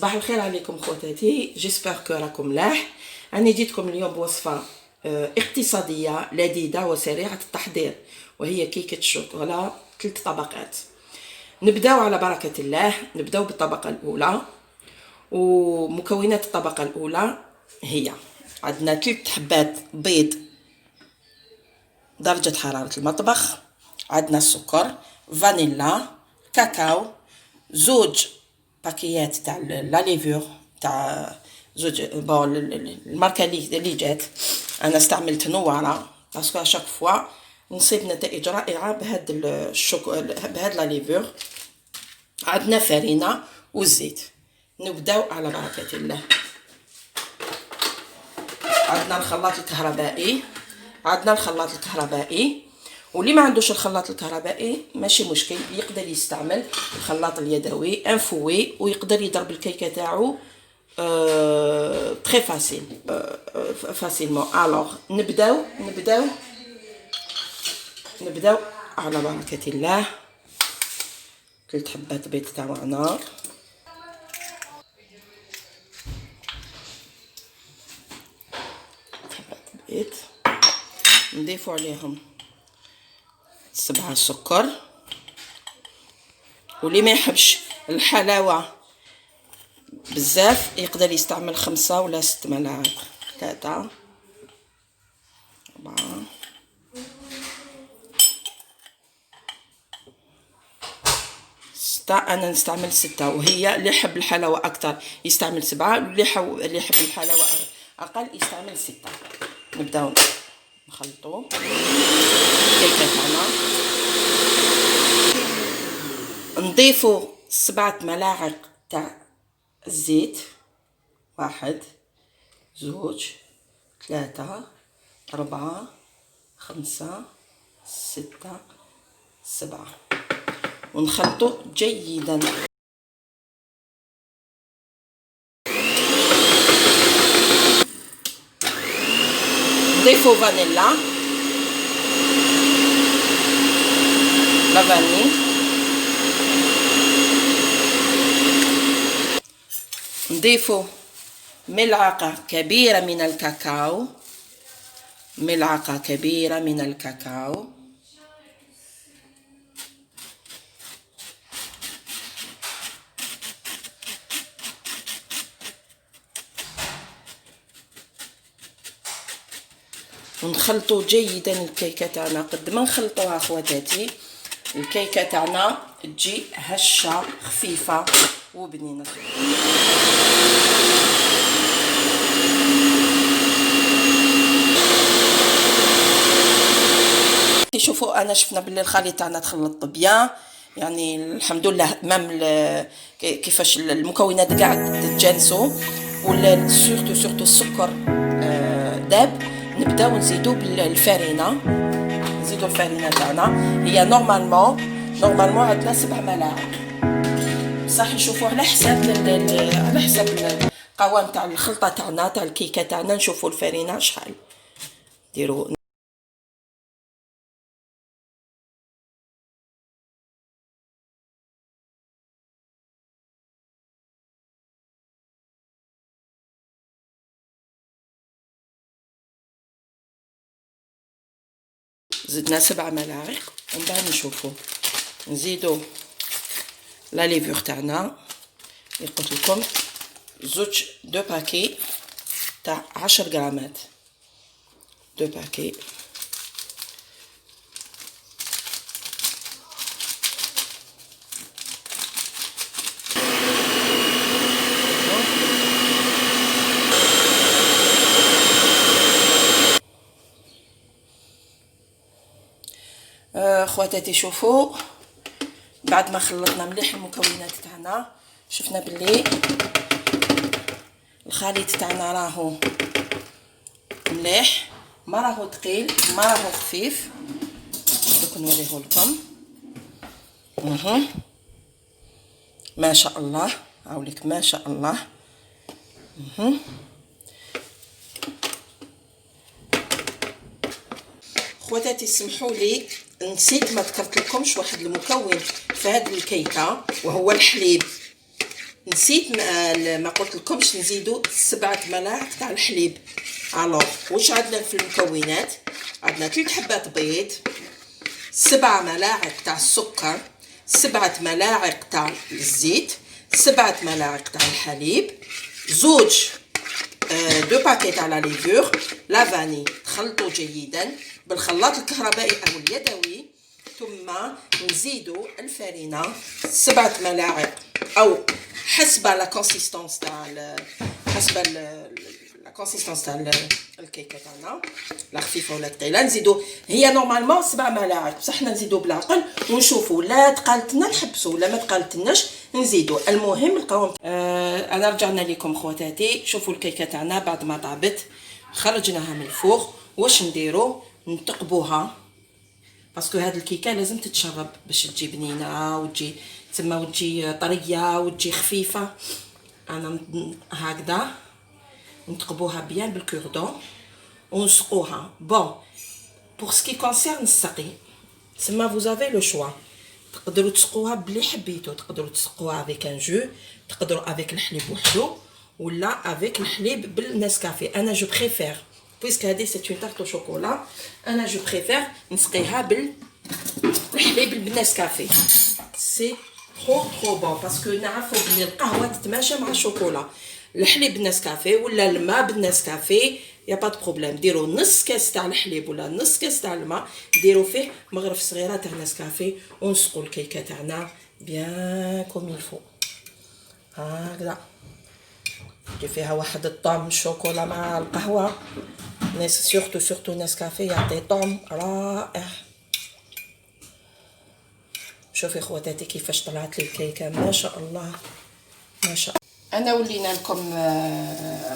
صباح الخير عليكم خواتاتي، جيسبر كو راكم ملاح. راني جيتكم اليوم بوصفه اقتصاديه لذيذه وسريعه التحضير، وهي كيكه الشوكولا 3 طبقات. نبداو على بركه الله. نبداو بالطبقه الاولى. ومكونات الطبقه الاولى هي عندنا 3 حبات بيض درجه حراره المطبخ، عندنا السكر، فانيلا، كاكاو، زوج باكيات تاع لا ليفور تاع زوج بون الماركه اللي جات. انا استعملت نواره باسكو ا شاك فوا نصيب نتائج رائعه بهاد بهاد لا ليفور. عندنا فرينه والزيت. نبداو على بركه الله. عندنا الخلاط الكهربائي. واللي ما عندوش الخلاط الكهربائي ماشي مشكل، يقدر يستعمل الخلاط اليدوي انفوي، ويقدر يضرب الكيكه تاعو تري فاسيل فاسيلمون. الوغ نبداو على بركه الله. 3 حبات بيض تاعنا، نضيفوا عليهم 7 سكر. واللي ما يحبش الحلاوه بزاف يقدر يستعمل 5 ولا 6 ملاعق. 3 4 6. انا نستعمل 6، وهي اللي يحب الحلاوه اكثر يستعمل 7، واللي يحب الحلاوه اقل يستعمل 6. نبداو نخلطوا الكيكه تاعنا. نضيفوا 7 ملاعق تاع الزيت. 1 2 3 4 5 6 7. ونخلطوا جيدا. نضيفوا فانيلا، لا فاني، نضيفوا ملعقة كبيرة من الكاكاو، ملعقة كبيرة من الكاكاو. ونخلطوا جيدا الكيكه تاعنا. قد ما نخلطوها خواتاتي الكيكه تاعنا تجي هشه خفيفه وبنينه. شوفوا انا شفنا باللي الخليط تاعنا تخلط بيان، يعني الحمد لله. مام كيفاش المكونات قاع تتجانسوا، ولا سورتو السكر داب. نبداو نزيدو بالفرينه. نزيدو الفرينه تاعنا، هي نورمالمون عندنا 7 ملاعق. صح نشوفوا على حساب القوام تاع الخلطه تاعنا تاع الكيكه تاعنا. نشوفوا الفرينه شحال ديروا. زدنا 7 ملاعق. ومن بعد نشوفوا نزيدو لا ليفور تاعنا. قلت لكم زوج 2 باكي تاع 10 غرامات. 2 باكي. خواتاتي شوفوا بعد ما خلطنا مليح المكونات تاعنا، شفنا باللي الخليط تاعنا راهو مليح، ما راهو ثقيل ما راهو خفيف. دوك نوريه لكم. ما شاء الله، هاوليك ما شاء الله. خواتاتي سمحوا لي نسيت ما ذكرت لكمش واحد المكون في هذه الكيكه، وهو الحليب. نسيت ما قلت لكمش نزيدوا 7 ملاعق تاع الحليب. الوغ واش عندنا في المكونات؟ عندنا 3 حبات بيض، 7 ملاعق تاع السكر، 7 ملاعق تاع الزيت، 7 ملاعق تاع الحليب، زوج 2 باكيت على ليفور، لا فاني. تخلطوا جيدا بالخلاط الكهربائي او اليدوي، ثم نزيدوا الفرينه 7 ملاعق او حسب لا كونسيستونس تاع حسب لا كونسيستونس تاع الكيكه تاعنا، لا خفيفه ولا ثقيله. نزيدوا هي نورمالمون 7 ملاعق، بصح حنا نزيدوا بالعقل ونشوفوا لا تقالتنا نحبسوا، ولا ما تقالتناش نزيدوا. المهم القوام. انا رجعنا لكم خواتاتي. شوفوا الكيكه تاعنا بعد ما طابت خرجناها من الفوغ. واش نديروا؟ نتقبوها، باسكو هاد الكيكه لازم تتشرب باش تجي بنينه وتجي تسمى وتجي طريه وتجي خفيفه. انا هكذا نتقبوها بيان بالكوردون ونسقوها. بون بور سكي كونسيرن السقي، تسمى vous avez le choix. تقدروا تسقوها بلي حبيتو، تقدروا تسقوها افيك ان جو، تقدروا افيك الحليب وحده، ولا افيك الحليب بالنسكافي. انا جو بريفير بويسك هذه سي اون تارت شوكولا، انا جو بريفير نسقيها بالحليب بالنسكافي. سي ترو بون، باسكو نعرفوا بلي القهوه تتماشى مع الشوكولا. الحليب بالنسكافي ولا الماء بالنسكافي يا با دو بروبليم. ديروا نص كاس تاع الحليب ولا نص كاس تاع الماء، ديروا فيه مغرف صغيره تاع نسكافي، ونسقوا الكيكه تاعنا بيان كوم يلفو هكذا. يجي فيها واحد الطعم الشوكولا مع القهوه، ناس سورتو نسكافي يعطي طعم رائع. شوفي خواتاتي كيفاش طلعت لي الكيكه، ما شاء الله ما شاء الله. انا ولينا لكم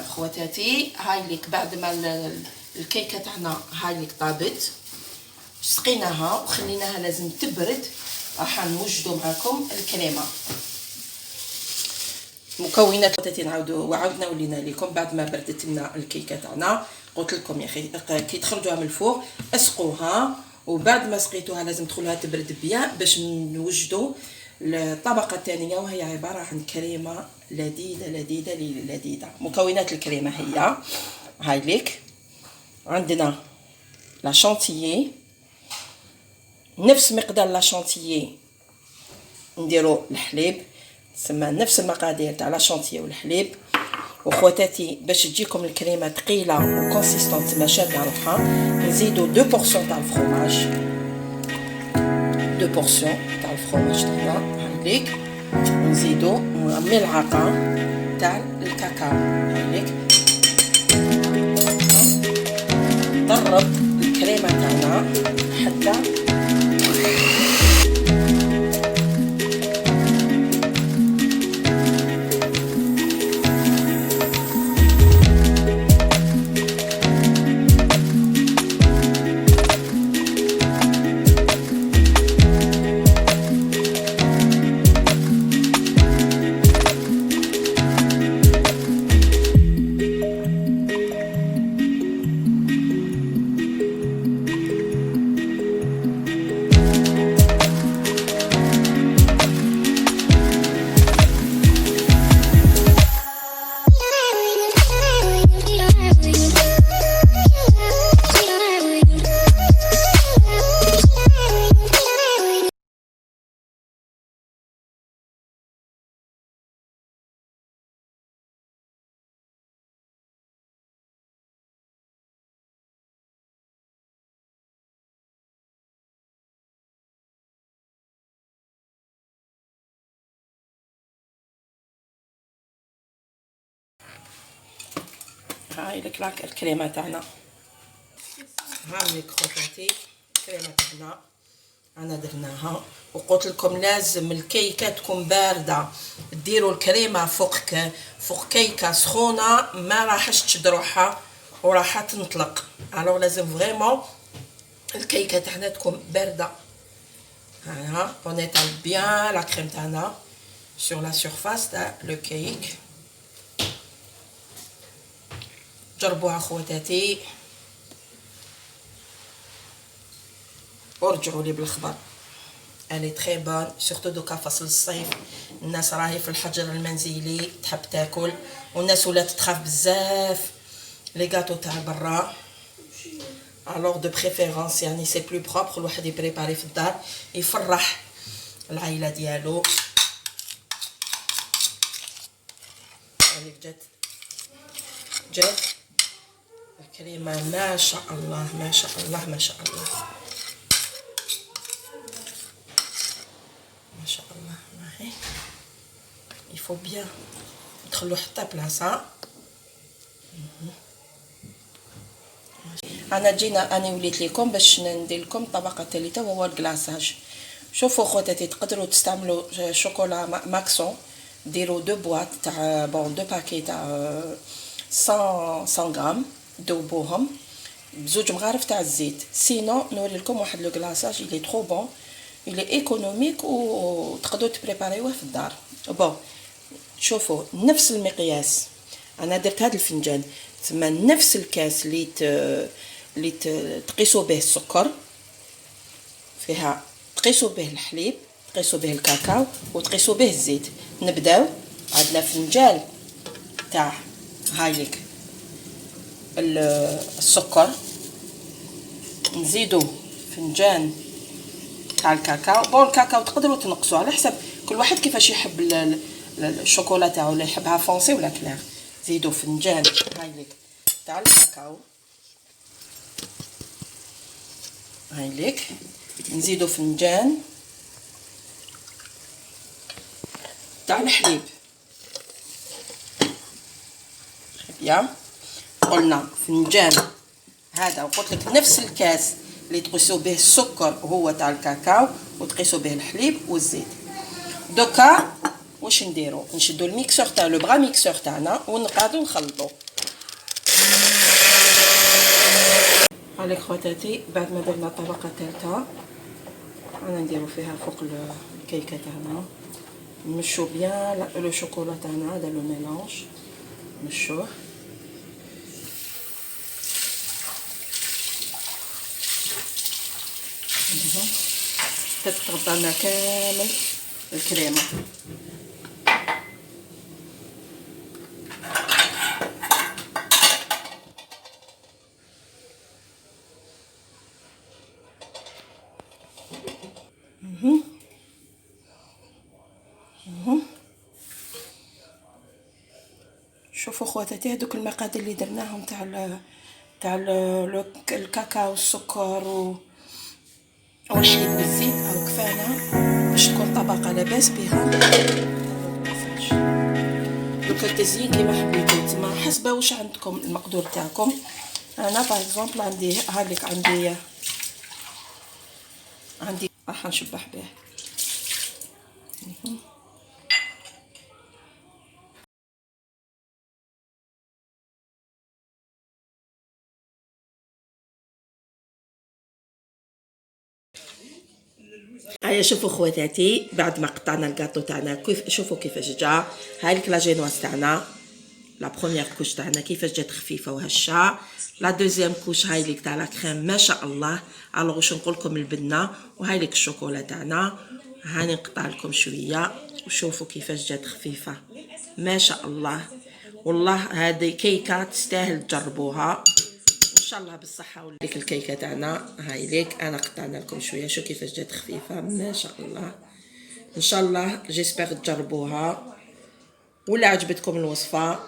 خواتاتي. هاي ليك بعد ما الكيكه تاعنا هاي ليك طابت، سقيناها وخليناها لازم تبرد. راح نوجدوا معكم الكريمه. مكونات خواتاتي وعاودنا ولينا لكم بعد ما بردت لنا الكيكه تاعنا. قلت لكم يا اخي كي تخرجوها من الفوق اسقوها، وبعد ما سقيتوها لازم تخلوها تبرد بيان باش نوجدوا الطبقه الثانيه، وهي عباره عن كريمه لذيذه لذيذه لذيذه. مكونات الكريمه هي هاي ليك. عندنا لا شانتيي، نفس مقدار لا شانتيي نديرو الحليب، تسمى نفس المقادير تاع لا شانتيي والحليب. وخواتاتي باش تجيكم الكريمه ثقيله وكونسيستونت تما شاده روحها، نزيدو 2% تاع الفرomاج، 2% تاع الفرomاج تاعنا هايليك. نزيدو ملعقه تاع الكاكاو هايليك. ضرب الكريمه تاعنا حتى هاي لك الكريمه تاعنا. هاي لك خواتاتي الكريمه تاعنا انا درناها. وقلت لكم لازم الكيكه تكون بارده. ديروا الكريمه فوق كيكه سخونه ما راحش تشد روحها وراح تنطلق. الوغ لازم فريمون الكيكه تاعنا تكون بارده. ها اون ايتال بيان لا كريم تاعنا sur la surface تاع لو كيك. جربوها خواتاتي ورجعوا لي بالخبر. الي تري بون سورتو دوكا فصل الصيف. الناس راهي في الحجر المنزلي تحب تاكل، والناس ولات تخاف بزاف لي غاتو تاع برا. الوغ دو بريفيرونس يعني سي بلو بروبر الواحد يبريباري في الدار يفرح العائله ديالو. هذيك جات الكريمه ما شاء الله ما شاء الله ما شاء الله ما شاء الله. هاهي يفو بيان ندخلو حتى بلاصه. انا وليت لكم باش ندير لكم الطبقه الثالثه وهو الكلاصاج. شوفوا خواتاتي تقدروا تستعملوا شوكولا ماكسون، ديروا دو بواط تاع دو باكي تاع 100 غرام، دوبوهم بزوج مغارف تاع الزيت. سينو نوري لكم واحد لو كلاصاج اللي ترو بون، اللي ايكونوميك وتقدروا تبريباريوه في الدار. بون شوفوا نفس المقياس، انا درت هذا الفنجان ثم نفس الكاس اللي تقيسوا به السكر، فيها تقيسوا به الحليب، تقيسوا به الكاكاو، وتقيسوا به الزيت. نبداو عندنا فنجان تاع هايليك السكر، نزيدو فنجان تاع الكاكاو. بون الكاكاو تقدروا تنقصوا على حسب كل واحد كيفاش يحب الشوكولا تاعو، ولا يحبها فونسي ولا كلير. زيدو فنجان هايليك تاع الكاكاو، هايليك نزيدو فنجان تاع الحليب. بيان قلنا فنجان هذا، وقلت لك نفس الكاس اللي تقيسوا به السكر هو تاع الكاكاو، وتقيسوا به الحليب والزيت. دوكا واش نديرو؟ نشدو الميكسور تاع لو بغا ميكسور تاعنا ونقعدو نخلطو. هاك خواتاتي بعد ما درنا الطبقه الثالثه انا نديرو فيها فوق الكيكه تاعنا. نمشو بيان لو شوكولا تاعنا هذا لو ميلونج، نمشوه تتغطى لنا كامل الكريمه. شوفوا خواتاتي هذوك المقادير اللي درناهم تاع الكاكاو والسكر والحليب والزيت او كفانا باش تكون طبقه لاباس بها. دوكا التزيين كيما حبيتو نتوما حسب واش عندكم المقدور تاعكم. انا باغ اكزومبل عندي هاليك عندي راح نشبح به. هيا شوفوا خواتاتي بعد ما قطعنا الكاطو تاعنا شوفوا كيفاش جا. هايلك لا جينواز تاعنا لا بروميير كوش تاعنا كيفاش جات خفيفه وهشه. لا دوزيام كوش هايلك تاع لا كريم ما شاء الله. الوغ واش نقول لكم البنه، وهايلك الشوكولا تاعنا. هاني نقطع لكم شويه وشوفوا كيفاش جات خفيفه ما شاء الله. والله هذه كيكه تستاهل تجربوها ان شاء الله بالصحه. وليك الكيكه تاعنا هايليك انا قطعنا لكم شويه، شو كيفاش جات خفيفه ما شاء الله. ان شاء الله جيسبر تجربوها، ولا عجبتكم الوصفه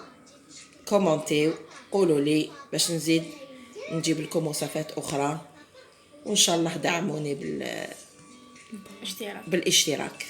كومونتيو قولوا لي باش نزيد نجيب لكم وصفات اخرى، وان شاء الله دعموني بالاشتراك.